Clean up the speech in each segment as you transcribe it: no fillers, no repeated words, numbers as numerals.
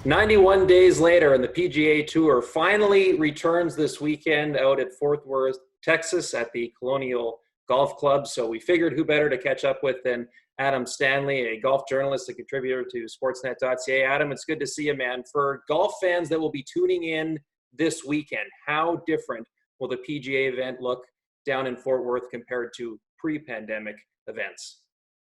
91 days later, and the PGA Tour finally returns this weekend out at Fort Worth, Texas, at the Colonial Golf Club. So we figured who better to catch up with than Adam Stanley, a golf journalist and contributor to Sportsnet.ca. Adam, it's good to see you, man. For golf fans that will be tuning in this weekend, how different will the PGA event look down in Fort Worth compared to pre-pandemic events?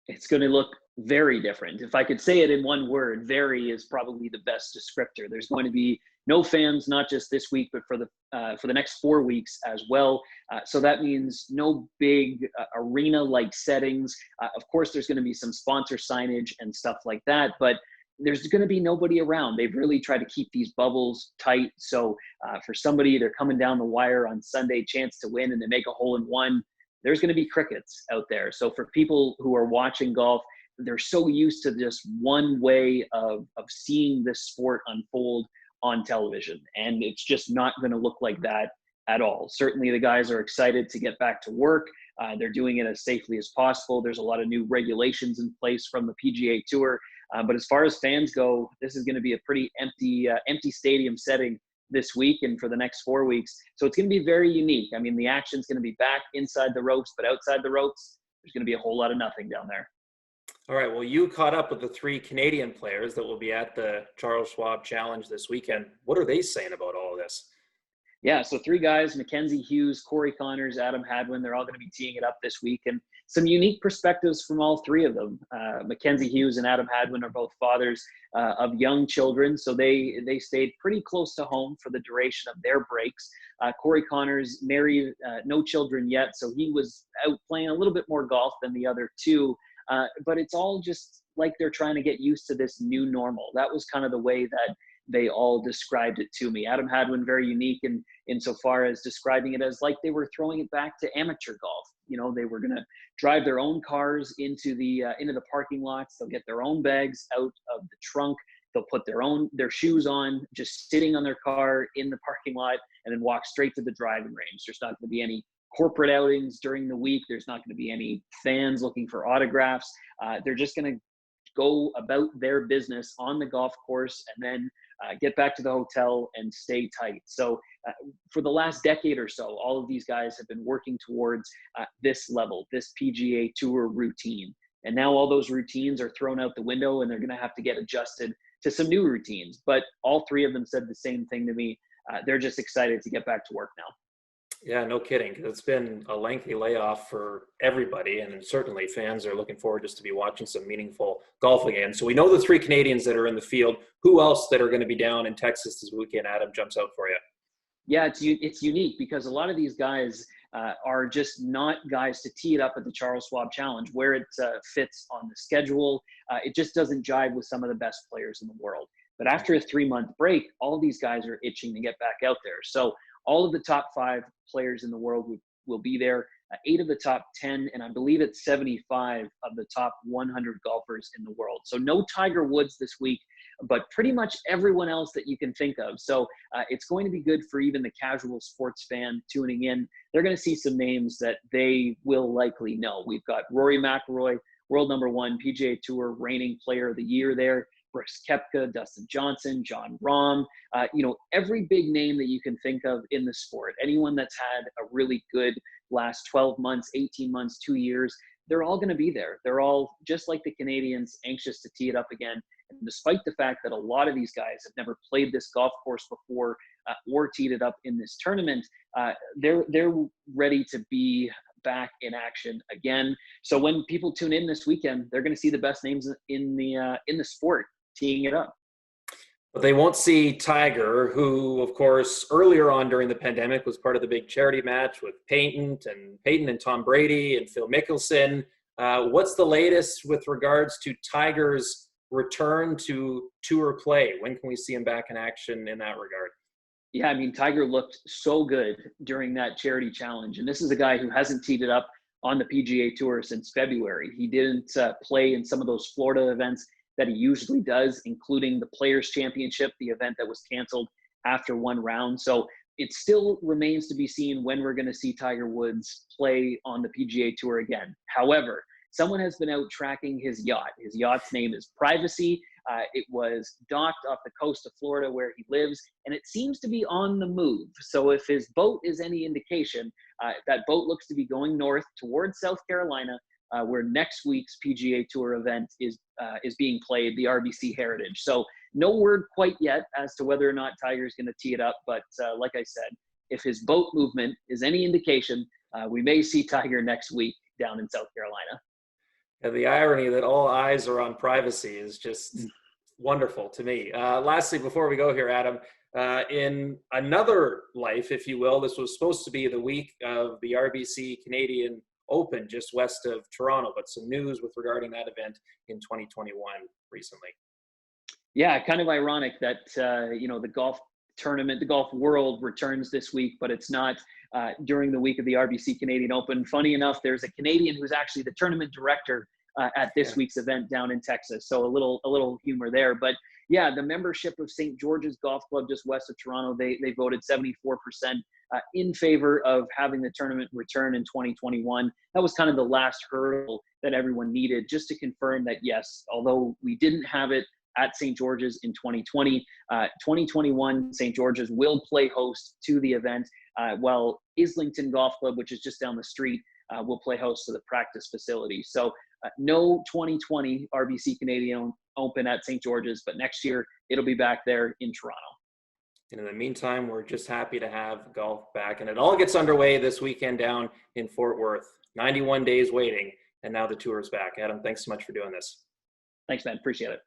It's going to look very different. If I could say it in one word, very is probably the best descriptor. There's going to be no fans, not just this week, but for the next 4 weeks as well. So that means no big arena-like settings. Of course, there's going to be some sponsor signage and stuff like that, but there's going to be nobody around. They've really tried to keep these bubbles tight. So for somebody, they're coming down the wire on Sunday, chance to win, and they make a hole in one, there's going to be crickets out there. So for people who are watching golf, they're so used to just one way of seeing this sport unfold on television. And it's just not going to look like that at all. Certainly the guys are excited to get back to work. They're doing it as safely as possible. There's a lot of new regulations in place from the PGA Tour. But as far as fans go, this is going to be a pretty empty stadium setting this week and for the next 4 weeks. So it's going to be very unique. I mean, the action's going to be back inside the ropes, but outside the ropes, there's going to be a whole lot of nothing down there. All right. Well, you caught up with the 3 Canadian players that will be at the Charles Schwab Challenge this weekend. What are they saying about all of this? Yeah, so 3 guys, Mackenzie Hughes, Corey Connors, Adam Hadwin, they're all going to be teeing it up this week. And some unique perspectives from all 3 of them. Mackenzie Hughes and Adam Hadwin are both fathers of young children, so they stayed pretty close to home for the duration of their breaks. Corey Connors married, no children yet, so he was out playing a little bit more golf than the other 2. But it's all just like they're trying to get used to this new normal. That was kind of the way that they all described it to me. Adam Hadwin, very unique insofar as describing it as like they were throwing it back to amateur golf. You know, they were going to drive their own cars into the parking lots. They'll get their own bags out of the trunk. They'll put their shoes on, just sitting on their car in the parking lot, and then walk straight to the driving range. There's not going to be any corporate outings during the week. There's not going to be any fans looking for autographs. They're just going to go about their business on the golf course and then get back to the hotel and stay tight. So for the last decade or so, all of these guys have been working towards this level, this PGA Tour routine. And now all those routines are thrown out the window and they're going to have to get adjusted to some new routines. But all 3 of them said the same thing to me. They're just excited to get back to work now. Yeah, no kidding. It's been a lengthy layoff for everybody, and certainly fans are looking forward just to be watching some meaningful golf again. So we know the 3 Canadians that are in the field. Who else that are going to be down in Texas this weekend, Adam, jumps out for you? Yeah, it's unique because a lot of these guys are just not guys to tee it up at the Charles Schwab Challenge where it fits on the schedule. It just doesn't jive with some of the best players in the world. But after a 3-month break, all these guys are itching to get back out there. So all of the top 5 players in the world will be there. 8 of the top 10, and I believe it's 75 of the top 100 golfers in the world. So no Tiger Woods this week, but pretty much everyone else that you can think of. So it's going to be good for even the casual sports fan tuning in. They're going to see some names that they will likely know. We've got Rory McIlroy, world number 1 PGA Tour reigning player of the year there. Brooks Koepka, Dustin Johnson, Jon Rahm, every big name that you can think of in the sport, anyone that's had a really good last 12 months, 18 months, 2 years, they're all going to be there. They're all, just like the Canadians, anxious to tee it up again. And despite the fact that a lot of these guys have never played this golf course before or teed it up in this tournament, they're ready to be back in action again. So when people tune in this weekend, they're going to see the best names in the sport teeing it up. But they won't see Tiger, who, of course, earlier on during the pandemic was part of the big charity match with Peyton and Tom Brady and Phil Mickelson. What's the latest with regards to Tiger's return to tour play? When can we see him back in action in that regard? Yeah, I mean, Tiger looked so good during that charity challenge. And this is a guy who hasn't teed it up on the PGA Tour since February. He didn't play in some of those Florida events that he usually does, including the Players Championship, the event that was canceled after 1 round. So it still remains to be seen when we're going to see Tiger Woods play on the PGA Tour again. However, someone has been out tracking his yacht. His yacht's name is Privacy. It was docked off the coast of Florida where he lives, and it seems to be on the move. So if his boat is any indication, that boat looks to be going north towards South Carolina, where next week's PGA Tour event is being played, the RBC Heritage. So no word quite yet as to whether or not Tiger's going to tee it up. But like I said, if his boat movement is any indication, we may see Tiger next week down in South Carolina. Yeah, the irony that all eyes are on privacy is just wonderful to me. Lastly, before we go here, Adam, in another life, if you will, this was supposed to be the week of the RBC Canadian Open just west of Toronto, but some news with regarding that event in 2021 recently. Yeah, kind of ironic that the golf tournament, the golf world returns this week, but it's not during the week of the RBC Canadian Open. Funny enough, there's a Canadian who's actually the tournament director at this week's event down in Texas. So a little humor there. But yeah, the membership of St. George's Golf Club just west of Toronto, they voted 74% in favor of having the tournament return in 2021. That was kind of the last hurdle that everyone needed just to confirm that, yes, although we didn't have it at St. George's in 2020, 2021, St. George's will play host to the event, while Islington Golf Club, which is just down the street, will play host to the practice facility. So no 2020 RBC Canadian Open at St. George's, but next year it'll be back there in Toronto. And in the meantime, we're just happy to have golf back. And it all gets underway this weekend down in Fort Worth. 91 days waiting, and now the tour is back. Adam, thanks so much for doing this. Thanks, man. Appreciate it.